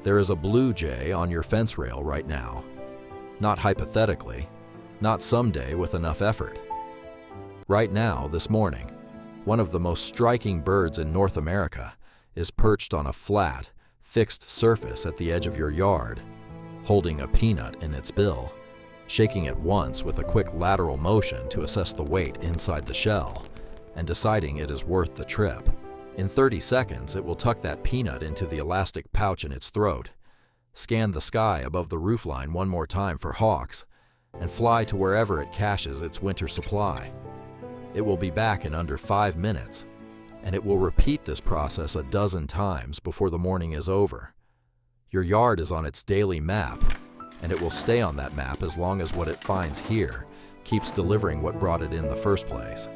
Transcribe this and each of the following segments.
There is a blue jay on your fence rail right now. Not hypothetically, not someday with enough effort. Right now, this morning, one of the most striking birds in North America is perched on a flat, fixed surface at the edge of your yard, holding a peanut in its bill, shaking it once with a quick lateral motion to assess the weight inside the shell, and deciding it is worth the trip. In 30 seconds, it will tuck that peanut into the elastic pouch in its throat, scan the sky above the roofline one more time for hawks, and fly to wherever it caches its winter supply. It will be back in under 5 minutes, and it will repeat this process a dozen times before the morning is over. Your yard is on its daily map, and it will stay on that map as long as what it finds here keeps delivering what brought it in the first place.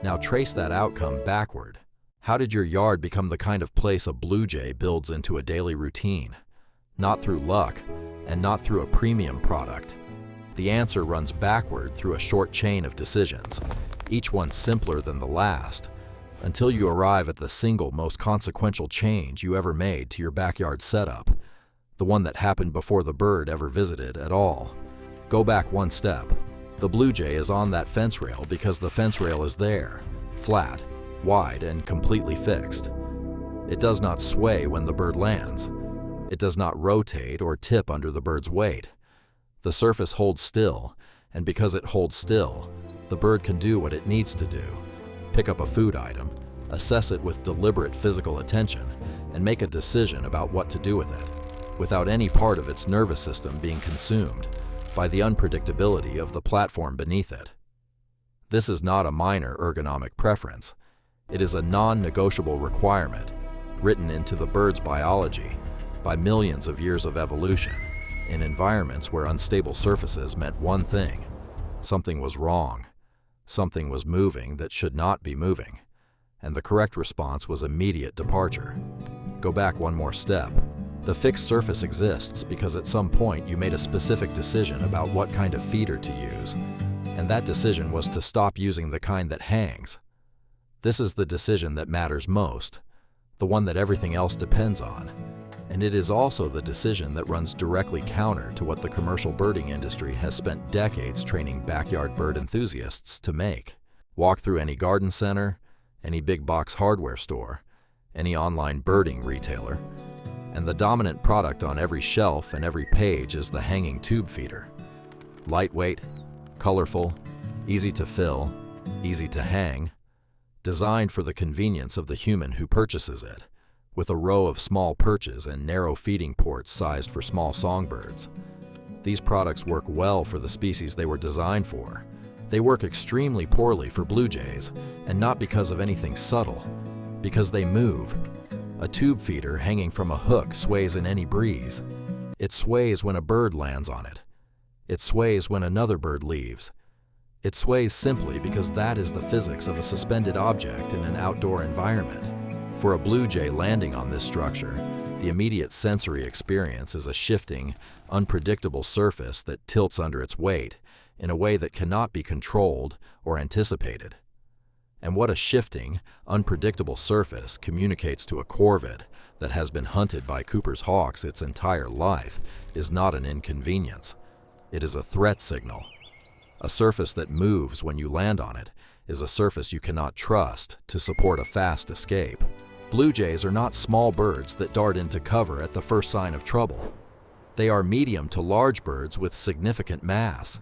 Now trace that outcome backward. How did your yard become the kind of place a blue jay builds into a daily routine? Not through luck, and not through a premium product. The answer runs backward through a short chain of decisions, each one simpler than the last, until you arrive at the single most consequential change you ever made to your backyard setup, the one that happened before the bird ever visited at all. Go back one step. The blue jay is on that fence rail because the fence rail is there, flat, wide, and completely fixed. It does not sway when the bird lands. It does not rotate or tip under the bird's weight. The surface holds still, and because it holds still, the bird can do what it needs to do: pick up a food item, assess it with deliberate physical attention, and make a decision about what to do with it, without any part of its nervous system being consumed by the unpredictability of the platform beneath it. This is not a minor ergonomic preference. It is a non-negotiable requirement, written into the bird's biology by millions of years of evolution, in environments where unstable surfaces meant one thing: something was wrong. Something was moving that should not be moving, and the correct response was immediate departure. Go back one more step. The fixed surface exists because at some point you made a specific decision about what kind of feeder to use, and that decision was to stop using the kind that hangs. This is the decision that matters most, the one that everything else depends on, and it is also the decision that runs directly counter to what the commercial birding industry has spent decades training backyard bird enthusiasts to make. Walk through any garden center, any big box hardware store, any online birding retailer, and the dominant product on every shelf and every page is the hanging tube feeder. Lightweight, colorful, easy to fill, easy to hang, designed for the convenience of the human who purchases it, with a row of small perches and narrow feeding ports sized for small songbirds. These products work well for the species they were designed for. They work extremely poorly for blue jays, and not because of anything subtle, because they move. A tube feeder hanging from a hook sways in any breeze. It sways when a bird lands on it. It sways when another bird leaves. It sways simply because that is the physics of a suspended object in an outdoor environment. For a blue jay landing on this structure, the immediate sensory experience is a shifting, unpredictable surface that tilts under its weight in a way that cannot be controlled or anticipated. And what a shifting, unpredictable surface communicates to a corvid that has been hunted by Cooper's hawks its entire life is not an inconvenience. It is a threat signal. A surface that moves when you land on it is a surface you cannot trust to support a fast escape. Blue jays are not small birds that dart into cover at the first sign of trouble. They are medium to large birds with significant mass,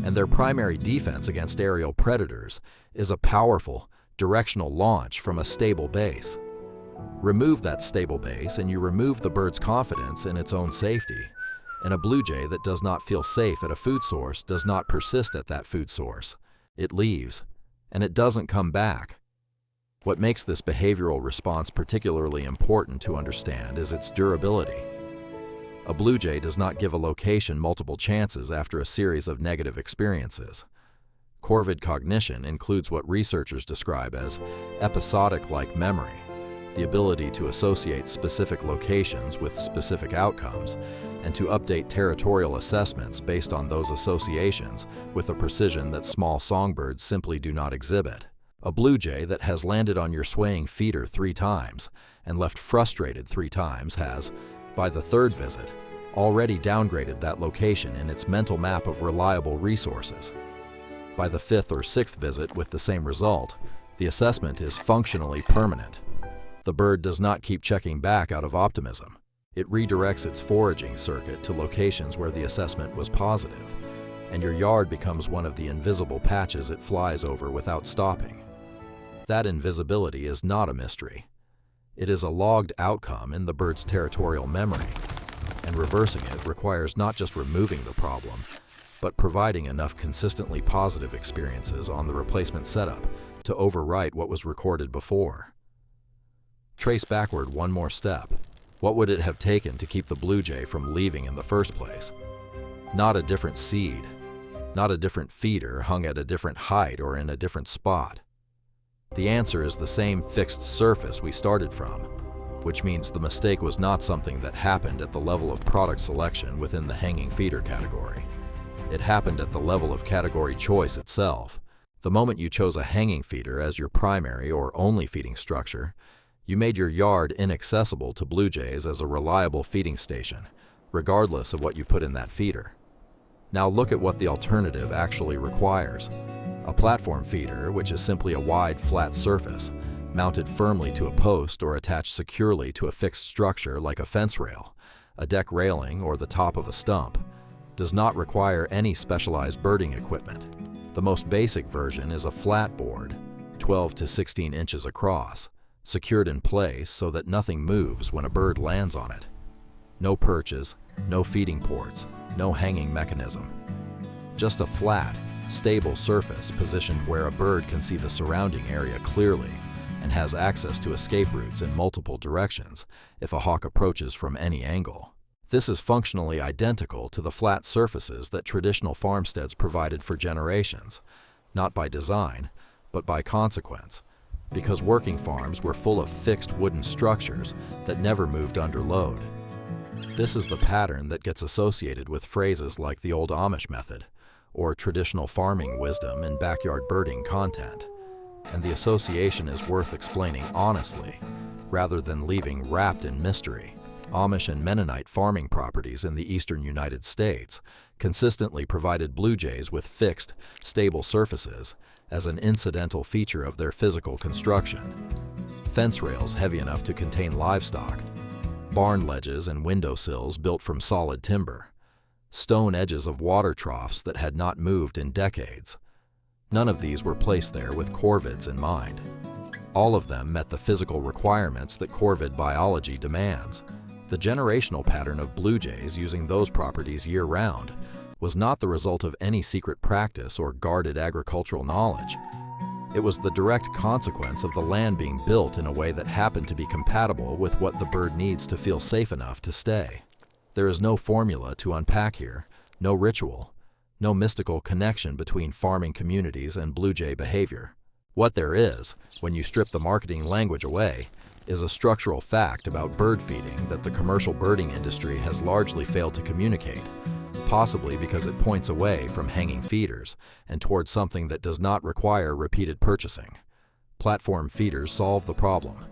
and their primary defense against aerial predators is a powerful, directional launch from a stable base. Remove that stable base and you remove the bird's confidence in its own safety. And a blue jay that does not feel safe at a food source does not persist at that food source. It leaves, and it doesn't come back. What makes this behavioral response particularly important to understand is its durability. A blue jay does not give a location multiple chances after a series of negative experiences. Corvid cognition includes what researchers describe as episodic-like memory, the ability to associate specific locations with specific outcomes, and to update territorial assessments based on those associations with a precision that small songbirds simply do not exhibit. A blue jay that has landed on your swaying feeder 3 times and left frustrated 3 times has, By the third visit, already downgraded that location in its mental map of reliable resources. By the fifth or sixth visit with the same result, the assessment is functionally permanent. The bird does not keep checking back out of optimism. It redirects its foraging circuit to locations where the assessment was positive, and your yard becomes one of the invisible patches it flies over without stopping. That invisibility is not a mystery. It is a logged outcome in the bird's territorial memory, and reversing it requires not just removing the problem, but providing enough consistently positive experiences on the replacement setup to overwrite what was recorded before. Trace backward one more step. What would it have taken to keep the blue jay from leaving in the first place? Not a different seed, not a different feeder hung at a different height or in a different spot. The answer is the same fixed surface we started from, which means the mistake was not something that happened at the level of product selection within the hanging feeder category. It happened at the level of category choice itself. The moment you chose a hanging feeder as your primary or only feeding structure, you made your yard inaccessible to blue jays as a reliable feeding station, regardless of what you put in that feeder. Now look at what the alternative actually requires. A platform feeder, which is simply a wide, flat surface, mounted firmly to a post or attached securely to a fixed structure like a fence rail, a deck railing, or the top of a stump, does not require any specialized birding equipment. The most basic version is a flat board, 12 to 16 inches across, secured in place so that nothing moves when a bird lands on it. No perches, no feeding ports, no hanging mechanism. Just a flat, stable surface positioned where a bird can see the surrounding area clearly and has access to escape routes in multiple directions if a hawk approaches from any angle. This is functionally identical to the flat surfaces that traditional farmsteads provided for generations, not by design, but by consequence, because working farms were full of fixed wooden structures that never moved under load. This is the pattern that gets associated with phrases like the old Amish method, or traditional farming wisdom in backyard birding content, and the association is worth explaining honestly, rather than leaving wrapped in mystery. Amish and Mennonite farming properties in the eastern United States consistently provided blue jays with fixed, stable surfaces as an incidental feature of their physical construction. Fence rails heavy enough to contain livestock, barn ledges and windowsills built from solid timber, stone edges of water troughs that had not moved in decades. None of these were placed there with corvids in mind. All of them met the physical requirements that corvid biology demands. The generational pattern of blue jays using those properties year-round was not the result of any secret practice or guarded agricultural knowledge. It was the direct consequence of the land being built in a way that happened to be compatible with what the bird needs to feel safe enough to stay. There is no formula to unpack here, no ritual, no mystical connection between farming communities and blue jay behavior. What there is, when you strip the marketing language away, is a structural fact about bird feeding that the commercial birding industry has largely failed to communicate, possibly because it points away from hanging feeders and towards something that does not require repeated purchasing. Platform feeders solve the problem.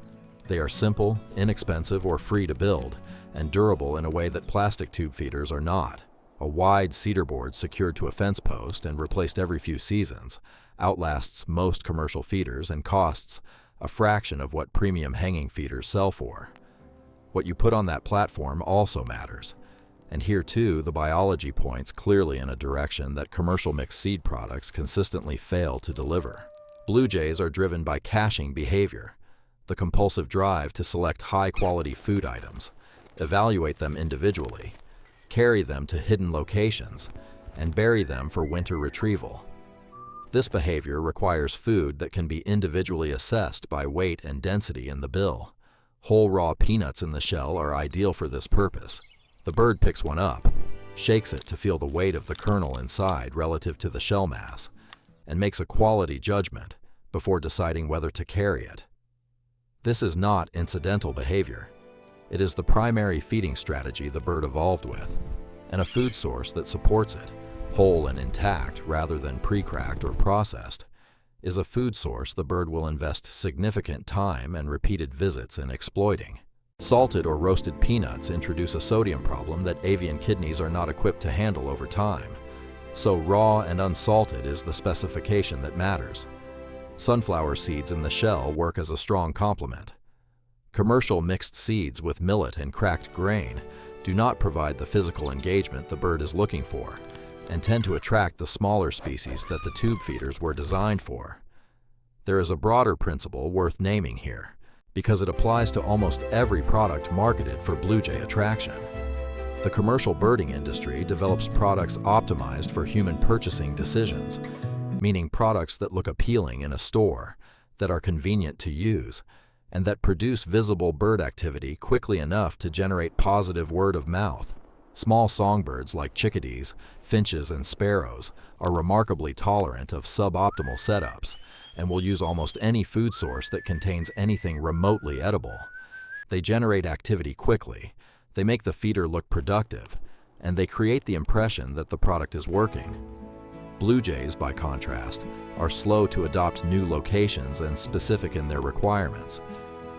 They are simple, inexpensive, or free to build, and durable in a way that plastic tube feeders are not. A wide cedar board secured to a fence post and replaced every few seasons outlasts most commercial feeders and costs a fraction of what premium hanging feeders sell for. What you put on that platform also matters, and here too the biology points clearly in a direction that commercial mixed seed products consistently fail to deliver. Blue jays are driven by caching behavior, the compulsive drive to select high-quality food items, evaluate them individually, carry them to hidden locations, and bury them for winter retrieval. This behavior requires food that can be individually assessed by weight and density in the bill. Whole raw peanuts in the shell are ideal for this purpose. The bird picks one up, shakes it to feel the weight of the kernel inside relative to the shell mass, and makes a quality judgment before deciding whether to carry it. This is not incidental behavior. It is the primary feeding strategy the bird evolved with, and a food source that supports it, whole and intact rather than pre-cracked or processed, is a food source the bird will invest significant time and repeated visits in exploiting. Salted or roasted peanuts introduce a sodium problem that avian kidneys are not equipped to handle over time. So raw and unsalted is the specification that matters. Sunflower seeds in the shell work as a strong complement. Commercial mixed seeds with millet and cracked grain do not provide the physical engagement the bird is looking for and tend to attract the smaller species that the tube feeders were designed for. There is a broader principle worth naming here, because it applies to almost every product marketed for blue jay attraction. The commercial birding industry develops products optimized for human purchasing decisions, meaning products that look appealing in a store, that are convenient to use, and that produce visible bird activity quickly enough to generate positive word of mouth. Small songbirds like chickadees, finches, and sparrows are remarkably tolerant of suboptimal setups and will use almost any food source that contains anything remotely edible. They generate activity quickly, they make the feeder look productive, and they create the impression that the product is working. Blue jays, by contrast, are slow to adopt new locations and specific in their requirements,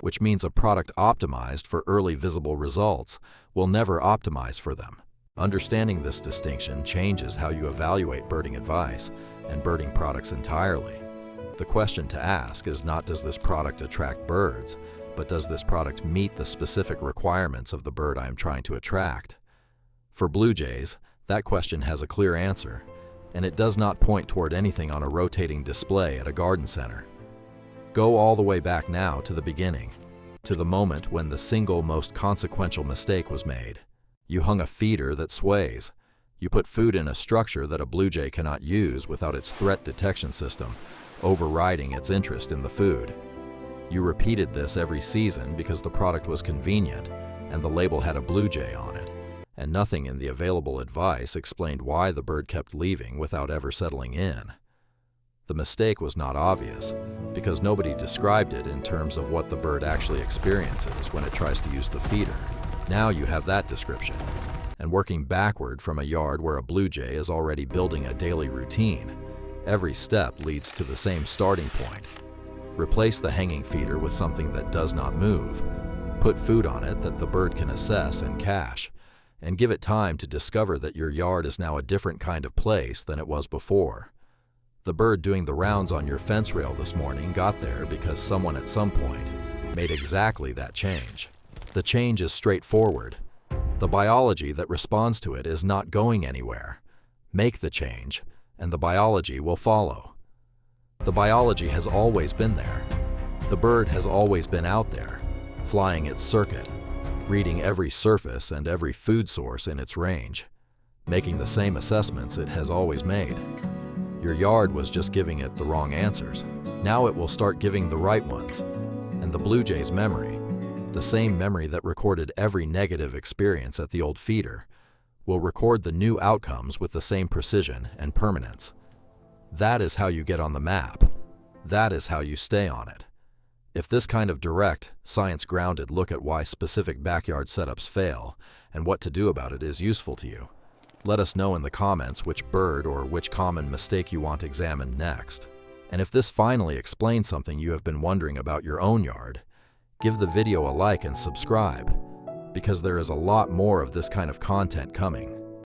which means a product optimized for early visible results will never optimize for them. Understanding this distinction changes how you evaluate birding advice and birding products entirely. The question to ask is not, does this product attract birds, but does this product meet the specific requirements of the bird I am trying to attract? For blue jays, that question has a clear answer, and it does not point toward anything on a rotating display at a garden center. Go all the way back now to the beginning, to the moment when the single most consequential mistake was made. You hung a feeder that sways. You put food in a structure that a blue jay cannot use without its threat detection system overriding its interest in the food. You repeated this every season because the product was convenient and the label had a blue jay on it, and nothing in the available advice explained why the bird kept leaving without ever settling in. The mistake was not obvious, because nobody described it in terms of what the bird actually experiences when it tries to use the feeder. Now you have that description, and working backward from a yard where a blue jay is already building a daily routine, every step leads to the same starting point. Replace the hanging feeder with something that does not move. Put food on it that the bird can assess and cache, and give it time to discover that your yard is now a different kind of place than it was before. The bird doing the rounds on your fence rail this morning got there because someone at some point made exactly that change. The change is straightforward. The biology that responds to it is not going anywhere. Make the change, and the biology will follow. The biology has always been there. The bird has always been out there, flying its circuit, reading every surface and every food source in its range, making the same assessments it has always made. Your yard was just giving it the wrong answers. Now it will start giving the right ones. And the blue jay's memory, the same memory that recorded every negative experience at the old feeder, will record the new outcomes with the same precision and permanence. That is how you get on the map. That is how you stay on it. If this kind of direct, science-grounded look at why specific backyard setups fail and what to do about it is useful to you, let us know in the comments which bird or which common mistake you want examined next. And if this finally explains something you have been wondering about your own yard, give the video a like and subscribe, because there is a lot more of this kind of content coming.